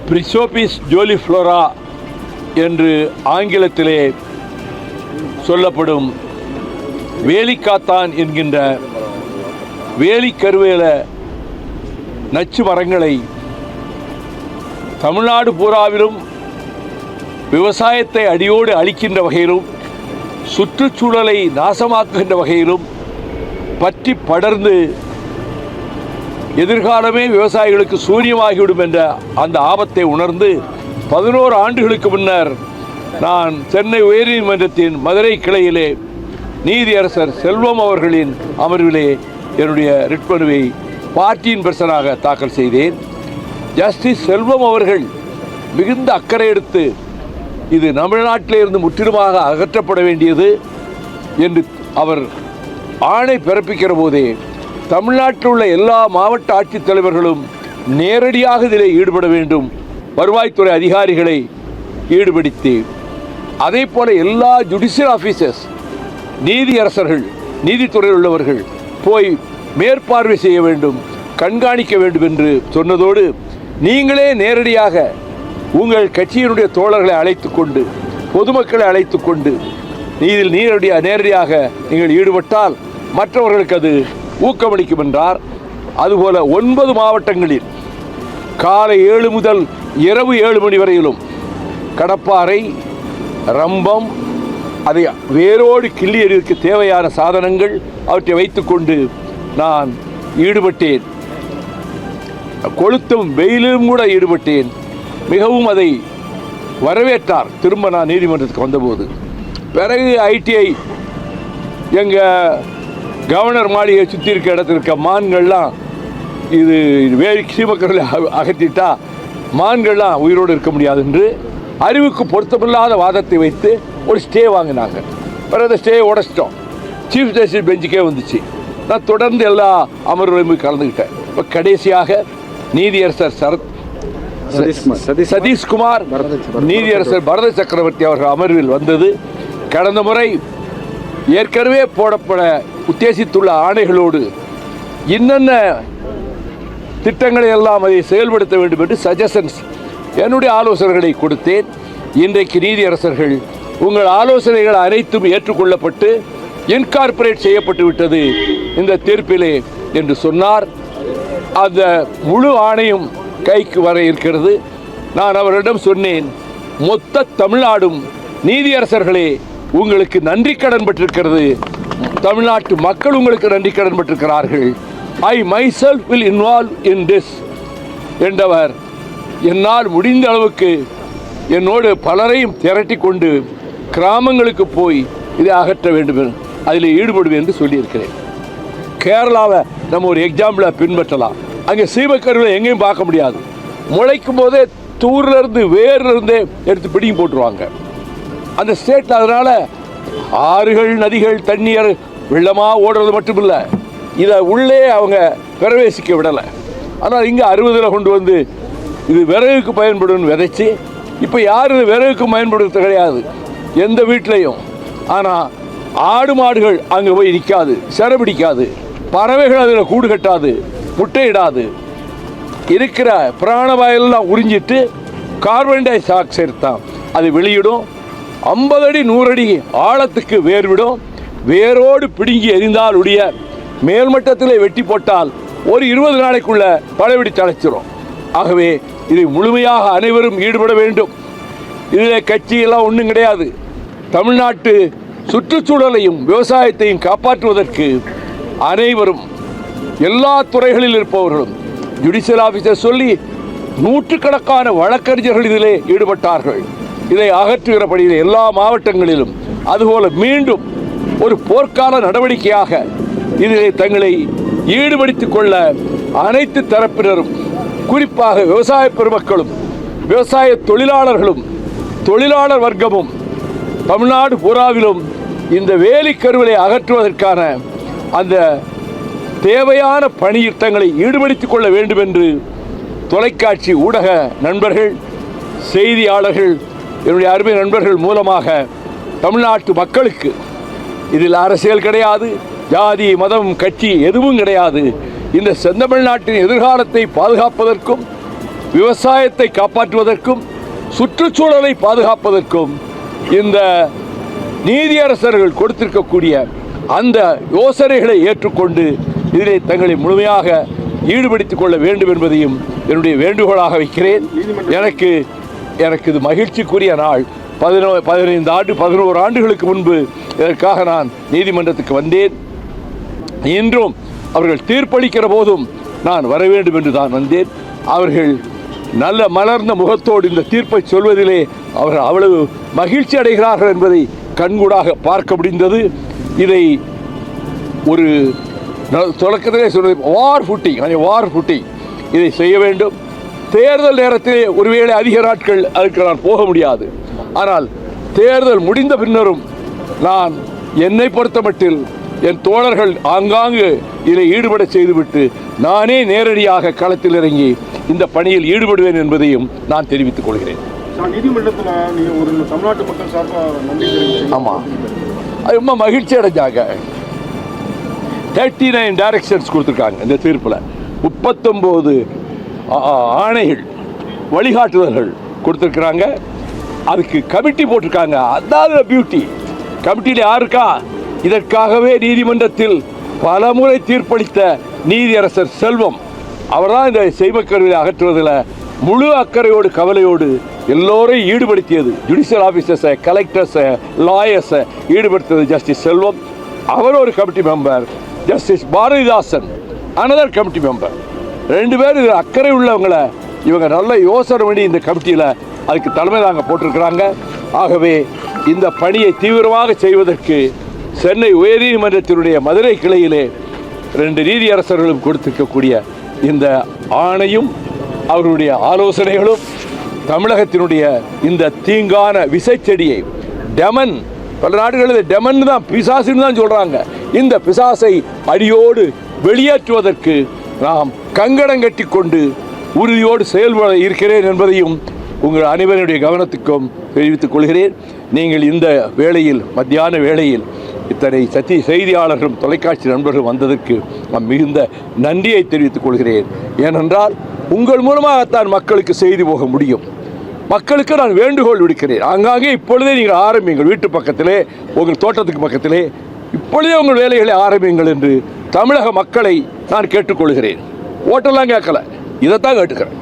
பிரிசோபிஸ் ஜோலிஃப்ளோரா என்று ஆங்கிலத்திலே சொல்லப்படும் வேலிக்காத்தான் என்கின்ற வேலிக்கருவேல நச்சு மரங்களை தமிழ்நாடு பூராவிலும் விவசாயத்தை அடியோடு அழிக்கின்ற வகையிலும் சுற்றுச்சூழலை நாசமாக்குகின்ற வகையிலும் பற்றி படர்ந்து எதிர்காலமே விவசாயிகளுக்கு சூரியமாகிவிடும் என்ற அந்த ஆபத்தை உணர்ந்து 11 ஆண்டுகளுக்கு முன்னர் நான் சென்னை உயர்நீதிமன்றத்தின் மதுரை கிளையிலே நீதியரசர் செல்வம் அவர்களின் அமர்விலே என்னுடைய ரிட் மனுவை பார்ட்டியின் பர்சனாக தாக்கல் செய்தேன். ஜஸ்டிஸ் செல்வம் அவர்கள் மிகுந்த அக்கறை எடுத்து இது தமிழ்நாட்டிலிருந்து முற்றிலுமாக அகற்றப்பட வேண்டியது என்று அவர் ஆணை பிறப்பிக்கிற போதே தமிழ்நாட்டில் உள்ள எல்லா மாவட்ட ஆட்சித்தலைவர்களும் நேரடியாக இதில் ஈடுபட வேண்டும், வருவாய்த்துறை அதிகாரிகளை ஈடுபடுத்தி அதே போல எல்லா ஜுடிஷியல் ஆஃபீஸர்ஸ் நீதியரசர்கள் நீதித்துறையில் உள்ளவர்கள் போய் மேற்பார்வை செய்ய வேண்டும், கண்காணிக்க வேண்டும் என்று சொன்னதோடு நீங்களே நேரடியாக உங்கள் கட்சியினுடைய தோழர்களை அழைத்து கொண்டு பொதுமக்களை அழைத்து கொண்டு இதில் நேரடியாக நீங்கள் ஈடுபட்டால் மற்றவர்களுக்கு அது ஊக்கமளிக்கும் என்றார். அதுபோல 9 மாவட்டங்களில் காலை 7 முதல் இரவு 7 மணி வரையிலும் கடப்பாறை ரம்பம் அதை வேரோடு கிள்ளி எறிவதற்கு தேவையான சாதனங்கள் அவற்றை வைத்துக்கொண்டு நான் ஈடுபட்டேன். கொளுத்தும் வெயிலும் கூட ஈடுபட்டேன். மிகவும் அதை வரவேற்றார். திரும்ப நான் நீதிமன்றத்துக்கு வந்தபோது பிறகு ஐடிஐ எங்கள் கவர்னர் மாளிகையை சுற்றி இருக்க இடத்துல இருக்க மான்கள்லாம் இது வேறு சீமக்கரில் அகற்றிட்டா மான்கள்லாம் உயிரோடு இருக்க முடியாது என்று அறிவுக்கு பொருத்தமில்லாத வாதத்தை வைத்து ஒரு ஸ்டே வாங்கினாங்க. பிறகு அந்த ஸ்டே உடச்சிட்டோம். சீஃப் ஜஸ்டிஸ் பெஞ்சுக்கே வந்துச்சு. நான் தொடர்ந்து எல்லா அமர்வுகளையும் கலந்துக்கிட்டேன். இப்போ கடைசியாக நீதியரசர் சதீஷ்குமார் நீதியரசர் பரத சக்கரவர்த்தி அவர்கள் அமர்வில் வந்தது. கடந்த முறை ஏற்கனவே போடப்பட உத்தேசித்துள்ள ஆணைகளோடு இன்னென்ன திட்டங்களை எல்லாம் அதை செயல்படுத்த வேண்டும் என்று சஜஷன்ஸ் என்னுடைய ஆலோசனைகளை கொடுத்தேன். இன்றைக்கு நீதியரசர்கள் உங்கள் ஆலோசனைகள் அனைத்தும் ஏற்றுக்கொள்ளப்பட்டு இன்கார்பரேட் செய்யப்பட்டு விட்டது இந்த தீர்ப்பிலே என்று சொன்னார். அந்த முழு ஆணையும் கைக்கு வர இருக்கிறது. நான் அவரிடம் சொன்னேன், மொத்த தமிழ்நாடும் நீதியரசர்களே உங்களுக்கு நன்றி கடன் பட்டிருக்கிறது, தமிழ்நாட்டு மக்கள் உங்களுக்கு நன்றி கடன் பட்டிருக்கிறார்கள். I myself will involve in this என்றவர் என்னால் முடிந்த அளவுக்கு என்னோடு பலரையும் திரட்டி கொண்டு கிராமங்களுக்கு போய் இதை அகற்ற வேண்டும், அதில் ஈடுபடுவேன் என்று சொல்லியிருக்கிறேன். கேரளாவை நம்ம ஒரு எக்ஸாம்பிளாக பின்பற்றலாம். அங்கே சீமக்கருவில் எங்கேயும் பார்க்க முடியாது. முளைக்கும் போதே தூர்லேருந்து வேர்லேருந்தே எடுத்து பிடிங்கி போட்டுருவாங்க அந்த ஸ்டேட்டில். அதனால் ஆறுகள் நதிகள் தண்ணீர் வெள்ளமாக ஓடுறது மட்டும் இல்லை, இதை உள்ளே அவங்க பிரவேசிக்க விடலை. ஆனால் இங்கே 60 கொண்டு வந்து இது விறகுக்கு பயன்படும் விதைச்சி இப்போ யாரும் இது விறகுக்கு பயன்படுத்த கிடையாது எந்த வீட்லேயும். ஆனால் ஆடு மாடுகள் அங்கே போய் நிற்காது, சிறப்பிடிக்காது, பறவைகள் அதில் கூடு கட்டாது, முட்டையிடாது. இருக்கிற பிராணவாயெல்லாம் உறிஞ்சிட்டு கார்பன் டை ஆக்சைடு தான் அது வெளியிடும். 50 அடி 100 அடி ஆழத்துக்கு வேர்விடும். வேரோடு பிடுங்கி எரிந்தால் உடைய மேல்மட்டத்தில் வெட்டி போட்டால் ஒரு 20 நாளைக்குள்ள பழையபடி தலைச்சிடும். ஆகவே இதை முழுமையாக அனைவரும் ஈடுபட வேண்டும். இதில் கட்சியெல்லாம் ஒன்றும் கிடையாது. தமிழ்நாட்டு சுற்றுச்சூழலையும் விவசாயத்தையும் காப்பாற்றுவதற்கு அனைவரும் எல்லா துறைகளில் இருப்பவர்களும் ஜுடிஷியல் ஆஃபீஸர் சொல்லி நூற்றுக்கணக்கான வழக்கறிஞர்கள் இதிலே ஈடுபட்டார்கள். இதை அகற்றுகிற பணியில் எல்லா மாவட்டங்களிலும் அதுபோல மீண்டும் ஒரு போர்க்கால நடவடிக்கையாக இதிலே தங்களை ஈடுபடுத்திக் கொள்ள அனைத்து தரப்பினரும், குறிப்பாக விவசாய பெருமக்களும் விவசாய தொழிலாளர்களும் தொழிலாளர் வர்க்கமும் தமிழ்நாடு பூராவிலும் இந்த வேலிக்கருவிலை அகற்றுவதற்கான அந்த தேவையான பணியில் தங்களை ஈடுபடுத்திக் கொள்ள வேண்டும் என்று தொலைக்காட்சி ஊடக நண்பர்கள், செய்தியாளர்கள், என்னுடைய அருமை நண்பர்கள் மூலமாக தமிழ்நாட்டு மக்களுக்கு இதில் அரசியல் கிடையாது, ஜாதி மதம் கட்சி எதுவும் கிடையாது. இந்த செந்தமிழ்நாட்டின் எதிர்காலத்தை பாதுகாப்பதற்கும் விவசாயத்தை காப்பாற்றுவதற்கும் சுற்றுச்சூழலை பாதுகாப்பதற்கும் இந்த நீதியரசர்கள் கொடுத்திருக்கக்கூடிய அந்த யோசனைகளை ஏற்றுக்கொண்டு இதிலே தங்களை முழுமையாக ஈடுபடுத்திக் கொள்ள வேண்டும் என்பதையும் என்னுடைய வேண்டுகோளாக வைக்கிறேன். எனக்கு இது மகிழ்ச்சிக்குரிய நாள். 11 ஆண்டுகளுக்கு முன்பு இதற்காக நான் நீதிமன்றத்துக்கு வந்தேன். இன்றும் அவர்கள் தீர்ப்பளிக்கிற போதும் நான் வர வேண்டும் என்று தான் வந்தேன். அவர்கள் நல்ல மலர்ந்த முகத்தோடு இந்த தீர்ப்பை சொல்வதிலே அவர்கள் அவ்வளவு மகிழ்ச்சி அடைகிறார்கள் என்பதை கண்கூடாக பார்க்க முடிந்தது. இதை ஒரு தொடக்கத்திலே சொல்வது வார் ஃபுட்டிங் இதை செய்ய வேண்டும். தேர்தல் நேரத்திலே ஒருவேளை அதிக நாட்கள் அதற்கு நான் போக முடியாது. ஆனால் தேர்தல் முடிந்த பின்னரும் நான் என்னை பொறுத்தமட்டில் என் தோழர்கள் ஆங்காங்கு இதில் ஈடுபட செய்துவிட்டு நானே நேரடியாக களத்தில் இறங்கி இந்த பணியில் ஈடுபடுவேன் என்பதையும் நான் தெரிவித்துக் கொள்கிறேன். ஆமாம், அது ரொம்ப மகிழ்ச்சி அடைஞ்சாங்க. 39 டைரக்ஷன்ஸ் கொடுத்துருக்காங்க இந்த தீர்ப்பில். 39 ஆணைகள், வழிகாட்டுதல்கள் கொடுத்துருக்குறாங்க. அதுக்கு கமிட்டி போட்டிருக்காங்க. அதாவது பியூட்டி. கமிட்டியில் யாருக்கா? இதற்காகவே நீதிமன்றத்தில் பல முறை தீர்ப்பளித்த நீதியரசர் செல்வம் அவர்தான் இந்த செய்மக்கருவியை அகற்றுவதில் முழு அக்கறையோடு கவலையோடு எல்லோரையும் ஈடுபடுத்தியது. ஜுடிஷியல் ஆஃபீஸர்ஸை, கலெக்டர்ஸை, லாயர்ஸை ஈடுபடுத்தியது ஜஸ்டிஸ் செல்வம். அவர் ஒரு committee member. Justice Bharathidasan another committee member. 2 பேர் இதில் அக்கறை உள்ளவங்களை இவங்க நல்ல யோசனை பண்ணி இந்த கமிட்டியில் அதுக்கு தலைமை தாங்க போட்டிருக்கிறாங்க. ஆகவே இந்த பணியை தீவிரமாக செய்வதற்கு சென்னை உயர்நீதிமன்றத்தினுடைய மதுரை கிளையிலே 2 நீதியரசர்களும் கொடுத்திருக்கக்கூடிய இந்த ஆணையும் அவர்களுடைய ஆலோசனைகளும் தமிழகத்தினுடைய இந்த தீங்கான விசைச்செடியை டெமன், பல நாடுகளில் டெமன் தான், பிசாசுன்னு தான் சொல்கிறாங்க, இந்த பிசாசை அடியோடு வெளியேற்றுவதற்கு நாம் கங்கணம் கட்டி கொண்டு உறுதியோடு செயல்பட இருக்கிறேன் என்பதையும் உங்கள் அனைவருடைய கவனத்துக்கும் தெரிவித்துக் கொள்கிறேன். நீங்கள் இந்த வேளையில், மத்தியான வேளையில் இத்தனை செய்தியாளர்களும் தொலைக்காட்சி நண்பர்கள் வந்ததற்கு நான் மிகுந்த நன்றியை தெரிவித்துக் கொள்கிறேன். ஏனென்றால் உங்கள் மூலமாகத்தான் மக்களுக்கு செய்தி போக முடியும். மக்களுக்கு நான் வேண்டுகோள் விடுக்கிறேன். ஆங்காங்கே இப்பொழுதே நீங்கள் ஆரம்பியுங்கள். வீட்டு பக்கத்திலே, உங்கள் தோட்டத்துக்கு பக்கத்திலே இப்பொழுதே உங்கள் வேலைகளை ஆரம்பியுங்கள் என்று தமிழக மக்களை நான் கேட்டுக்கொள்கிறேன். ஓட்டெல்லாம் கேட்கல, இதைத்தான் கேட்டுக்கிறேன்.